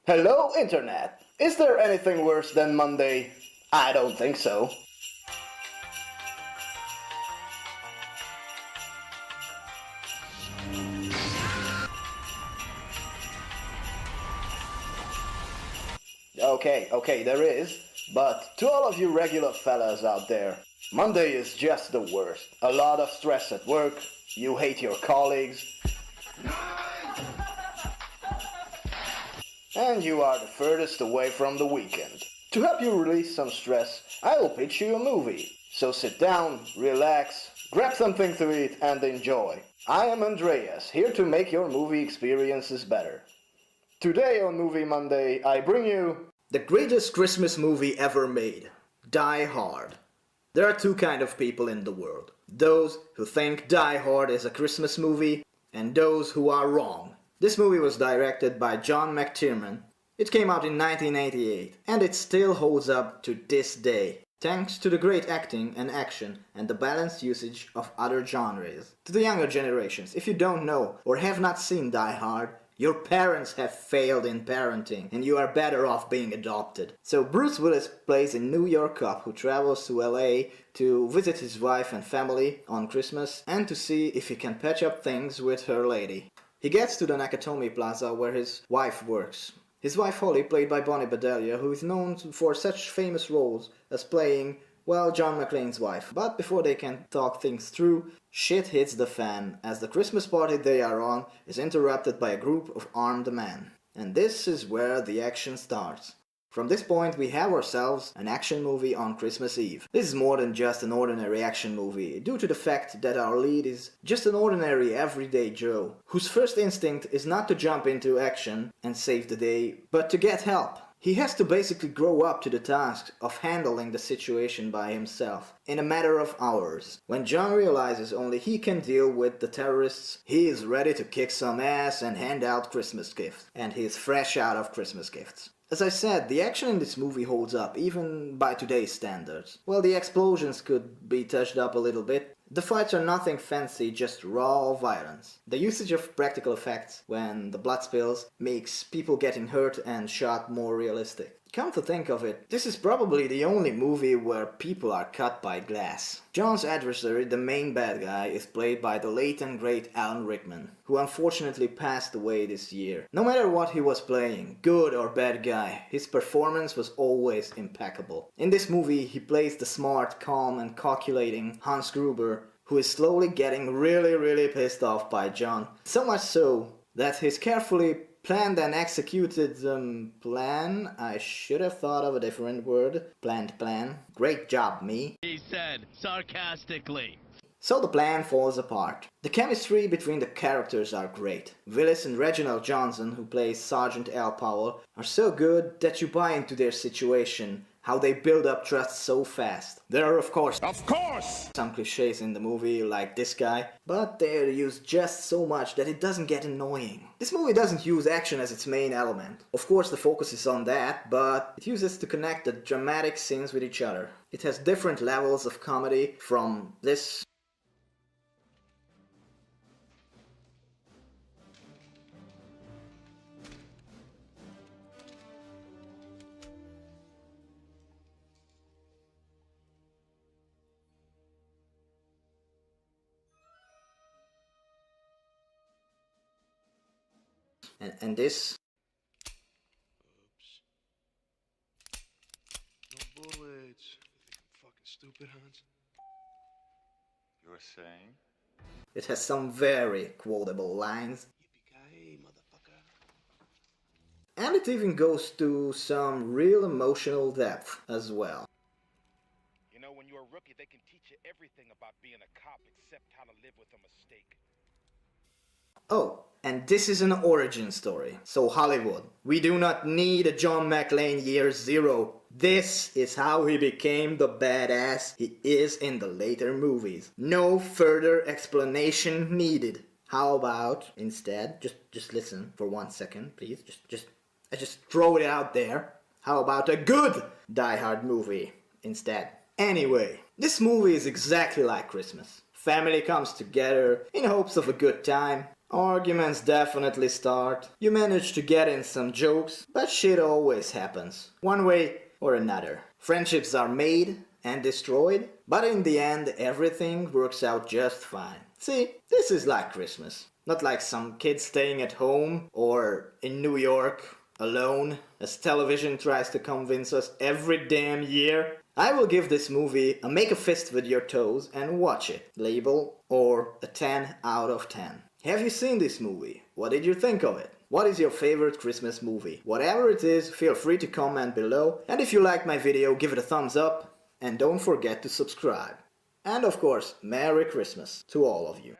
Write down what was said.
Hello, Internet! Is there anything worse than Monday? I don't think so. Okay, there is. But to all of you regular fellas out there, Monday is just the worst. A lot of stress at work, you hate your colleagues, and you are the furthest away from the weekend. To help you release some stress, I will pitch you a movie. So sit down, relax, grab something to eat and enjoy. I am Andreas, here to make your movie experiences better. Today on Movie Monday, I bring you the greatest Christmas movie ever made, Die Hard. There are two kinds of people in the world. Those who think Die Hard is a Christmas movie, and those who are wrong. This movie was directed by John McTiernan. It came out in 1988, and it still holds up to this day, thanks to the great acting and action and the balanced usage of other genres. To the younger generations, if you don't know or have not seen Die Hard, your parents have failed in parenting and you are better off being adopted. So Bruce Willis plays a New York cop who travels to LA to visit his wife and family on Christmas and to see if he can patch up things with her lady. He gets to the Nakatomi Plaza where his wife works. His wife Holly, played by Bonnie Bedelia, who is known for such famous roles as playing, well, John McClane's wife. But before they can talk things through, shit hits the fan as the Christmas party they are on is interrupted by a group of armed men. And this is where the action starts. From this point we have ourselves an action movie on Christmas Eve. This is more than just an ordinary action movie, due to the fact that our lead is just an ordinary everyday Joe, whose first instinct is not to jump into action and save the day, but to get help. He has to basically grow up to the task of handling the situation by himself, in a matter of hours. When John realizes only he can deal with the terrorists, he is ready to kick some ass and hand out Christmas gifts. And he is fresh out of Christmas gifts. As I said, the action in this movie holds up, even by today's standards. Well, the explosions could be touched up a little bit. The fights are nothing fancy, just raw violence. The usage of practical effects when the blood spills makes people getting hurt and shot more realistic. Come to think of it, this is probably the only movie where people are cut by glass. John's adversary, the main bad guy, is played by the late and great Alan Rickman, who unfortunately passed away this year. No matter what he was playing, good or bad guy, his performance was always impeccable. In this movie, he plays the smart, calm and calculating Hans Gruber, who is slowly getting really pissed off by John. So much so that his carefully planned and executed plan, I should have thought of a different word, planned plan. Great job, me. He said, sarcastically. So the plan falls apart. The chemistry between the characters are great. Willis and Reginald Johnson, who plays Sergeant Al Powell, are so good that you buy into their situation, how they build up trust so fast. There are of course some cliches in the movie, like this guy, but they're used just so much that it doesn't get annoying. This movie doesn't use action as its main element. Of course the focus is on that, but it uses to connect the dramatic scenes with each other. It has different levels of comedy, from this and this. Oops. No bullets. You think I'm fucking stupid, Hans? You're saying? It has some very quotable lines. Yippee-ki-yay, motherfucker. And it even goes to some real emotional depth as well. You know, when you're a rookie, they can teach you everything about being a cop except how to live with a mistake. Oh, and this is an origin story. So Hollywood, we do not need a John McClane year zero. This is how he became the badass he is in the later movies. No further explanation needed. How about instead, just listen for 1 second, please. Just throw it out there. How about a good Die Hard movie instead? Anyway, this movie is exactly like Christmas. Family comes together in hopes of a good time. Arguments definitely start. You manage to get in some jokes, but shit always happens, one way or another. Friendships are made and destroyed, but in the end everything works out just fine. See, this is like Christmas. Not like some kid staying at home or in New York alone, as television tries to convince us every damn year. I will give this movie a make a fist with your toes and watch it label or a 10 out of 10. Have you seen this movie? What did you think of it? What is your favorite Christmas movie? Whatever it is, feel free to comment below, and if you liked my video, give it a thumbs up and don't forget to subscribe. And of course, Merry Christmas to all of you.